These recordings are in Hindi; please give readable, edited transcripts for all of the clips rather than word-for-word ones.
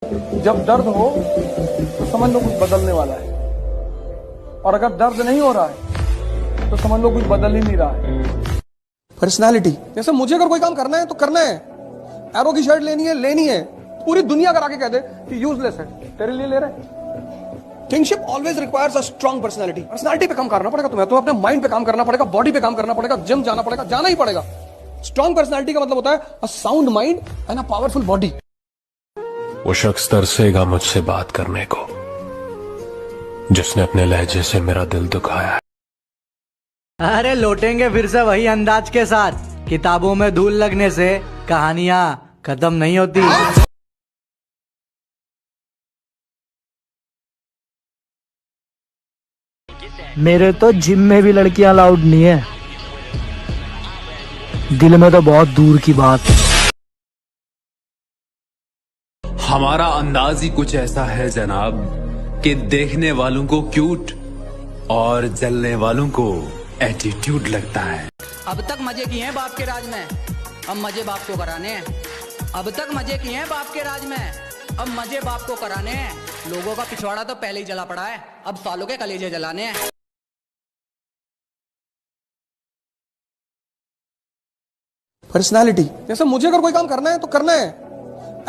जब दर्द हो तो समझ लो कुछ बदलने वाला है, और अगर दर्द नहीं हो रहा है तो समझ लो कुछ बदल ही नहीं रहा है। पर्सनालिटी, जैसे मुझे अगर कोई काम करना है तो करना है। एरो की शर्ट लेनी है, पूरी दुनिया अगर आके कह दे कि यूजलेस है, तेरे लिए ले रहे। Kingship always requires a strong personality. Personality पे काम करना पड़ेगा तुम्हें, तो अपने माइंड पे काम करना पड़ेगा, बॉडी पे काम करना पड़ेगा, जिम जाना पड़ेगा, जाना ही पड़ेगा। स्ट्रांग पर्सनालिटी का मतलब होता है a sound mind and a powerful body. वो शख्स तरसेगा मुझसे बात करने को जिसने अपने लहजे से मेरा दिल दुखाया है। अरे लौटेंगे फिर से वही अंदाज के साथ। किताबों में धूल लगने से कहानियां खत्म नहीं होती। मेरे तो जिम में भी लड़कियां अलाउड नहीं है, दिल में तो बहुत दूर की बात। हमारा अंदाज ही कुछ ऐसा है जनाब कि देखने वालों को क्यूट और जलने वालों को एटीट्यूड लगता है। अब तक मजे किए हैं बाप के राज में, अब मजे बाप को कराने हैं। अब तक मजे किए हैं बाप के राज में, अब मजे बाप को कराने हैं। लोगों का पिछवाड़ा तो पहले ही जला पड़ा है, अब सालों के कलेजे जलाने हैं। पर्सनालिटी, जैसे मुझे अगर कोई काम करना है तो करना है।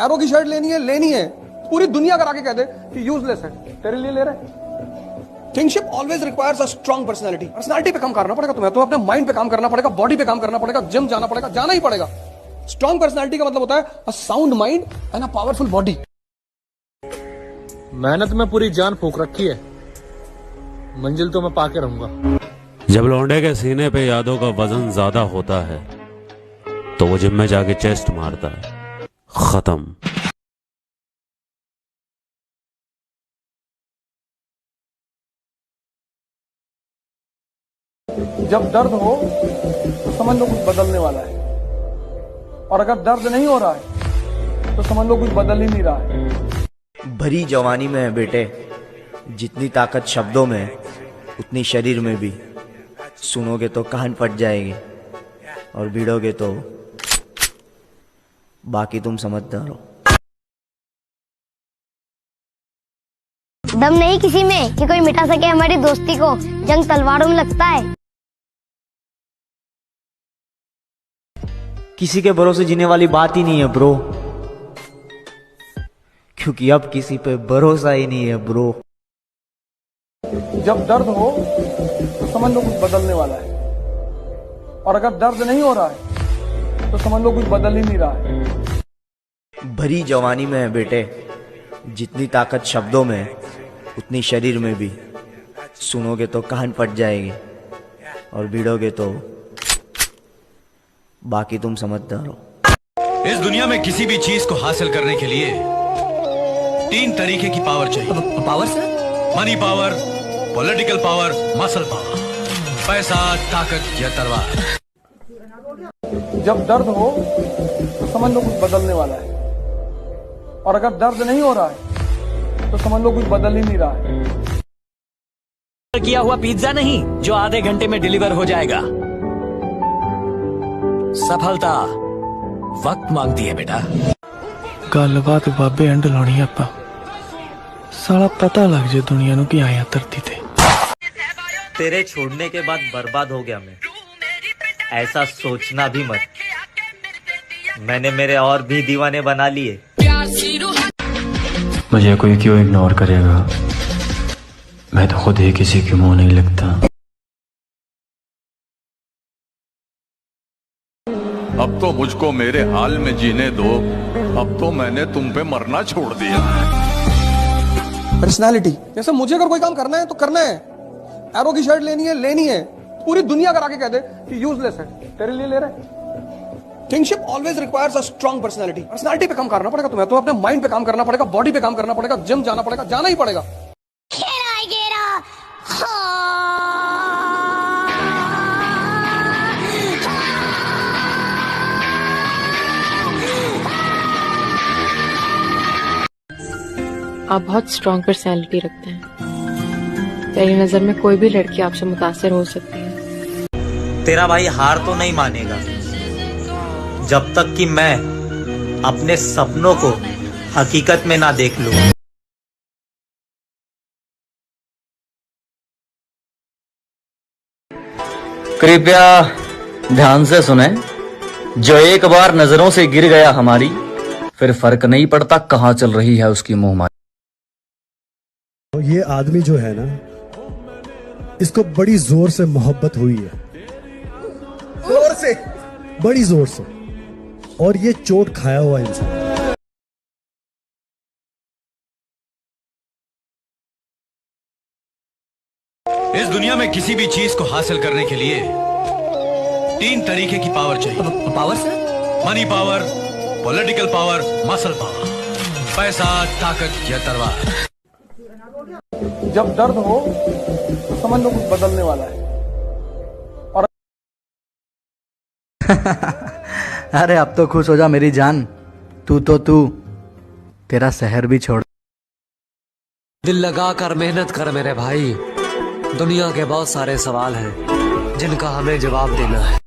एरो की शर्ट लेनी है, पूरी दुनिया अगर आके कह दे कि यूजलेस है, तेरे लिए ले रहे। Kingship always requires a strong personality. Personality पे काम करना पड़ेगा तुम्हें, तो अपने माइंड पे काम करना पड़ेगा, बॉडी पे काम करना पड़ेगा, जिम जाना पड़ेगा, जाना ही पड़ेगा। स्ट्रांग पर्सनालिटी का मतलब होता है a sound mind and a powerful body. मेहनत में पूरी जान फूंक रखी है, मंजिल तो मैं पाके रहूंगा। जब लौंडे के सीने पे यादों का वजन ज्यादा होता है तो वो जिम में जाके चेस्ट मारता है। खत्म। जब दर्द हो तो समझ लो कुछ बदलने वाला है, और अगर दर्द नहीं हो रहा है तो समझ लो कुछ बदल ही नहीं रहा है। भरी जवानी में है बेटे, जितनी ताकत शब्दों में उतनी शरीर में भी। सुनोगे तो कान फट जाएंगे और भिड़ोगे तो बाकी तुम समझदार हो। दम नहीं किसी में कि कोई मिटा सके हमारी दोस्ती को, जंग तलवारों में लगता है। किसी के भरोसे जीने वाली बात ही नहीं है ब्रो, क्योंकि अब किसी पे भरोसा ही नहीं है ब्रो। जब दर्द हो तो समझ लो कुछ बदलने वाला है, और अगर दर्द नहीं हो रहा है तो समझ लो कुछ बदल ही नहीं रहा है। भरी जवानी में है बेटे, जितनी ताकत शब्दों में उतनी शरीर में भी। सुनोगे तो कान फट जाएंगे और भिड़ोगे तो बाकी तुम समझदार हो। इस दुनिया में किसी भी चीज को हासिल करने के लिए 3 तरीके की पावर चाहिए। Power sir? Money power, political power, muscle power. पैसा, ताकत या तलवार। जब दर्द हो तो समझ लो कुछ बदलने वाला है, और अगर दर्द नहीं हो रहा है तो समझ लो कुछ बदल ही नहीं रहा है। किया हुआ पिज्जा नहीं जो आधे घंटे में डिलीवर हो जाएगा। सफलता वक्त मांगती है बेटा। गलबात बाबे हैंडल होनी है आपा, साला पता लग जाए दुनिया नु कि आया धरती थे। तेरे छोड़ने के बाद बर्बाद हो गया मैं, ऐसा सोचना भी मत। मैंने मेरे और भी दीवाने बना लिए। मुझे कोई क्यों इग्नोर करेगा, मैं तो खुद ही किसी के मुंह नहीं लगता। अब तो मुझको मेरे हाल में जीने दो, अब तो मैंने तुम पे मरना छोड़ दिया। पर्सनालिटी, जैसे मुझे अगर कोई काम करना है तो करना है। एरो की शर्ट लेनी है, पूरी दुनिया अगर आके कह दे कि यूजलेस है, तेरे लिए ले रहे। Kingship always requires a strong personality. Personality पे काम करना पड़ेगा तुम्हें, तो अपने माइंड पे काम करना पड़ेगा, बॉडी पे काम करना पड़ेगा, जिम जाना पड़ेगा, जाना ही पड़ेगा। आप बहुत स्ट्रॉन्ग पर्सनैलिटी रखते हैं, तेरी नजर में कोई भी लड़की आपसे मुतासिर हो सकती है। तेरा भाई हार तो नहीं मानेगा जब तक कि मैं अपने सपनों को हकीकत में ना देख लूं। कृपया ध्यान से सुने। जो एक बार नजरों से गिर गया हमारी, फिर फर्क नहीं पड़ता कहां चल रही है उसकी मुंहमारी। ये आदमी जो है ना, इसको बड़ी जोर से मोहब्बत हुई है, जोर से, बड़ी जोर से, और ये चोट खाया हुआ इंसान। इस दुनिया में किसी भी चीज को हासिल करने के लिए 3 तरीके की पावर चाहिए। पावर से? Money power, political power, muscle power. पैसा, ताकत या तलवार। जब दर्द हो तो समझ लो कुछ बदलने वाला है। और अरे अब तो खुश हो जा मेरी जान, तू तेरा शहर भी छोड़। दिल लगा कर मेहनत कर मेरे भाई, दुनिया के बहुत सारे सवाल हैं जिनका हमें जवाब देना है।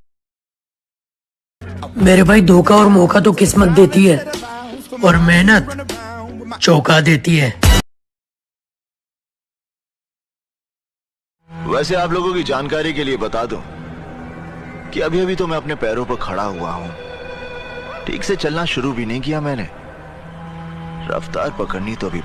मेरे भाई धोखा और मौका तो किस्मत देती है, और मेहनत चौका देती है। वैसे आप लोगों की जानकारी के लिए बता दूं कि अभी तो मैं अपने पैरों पर खड़ा हुआ हूं। ठीक से चलना शुरू भी नहीं किया मैंने, रफ्तार पकड़नी तो अभी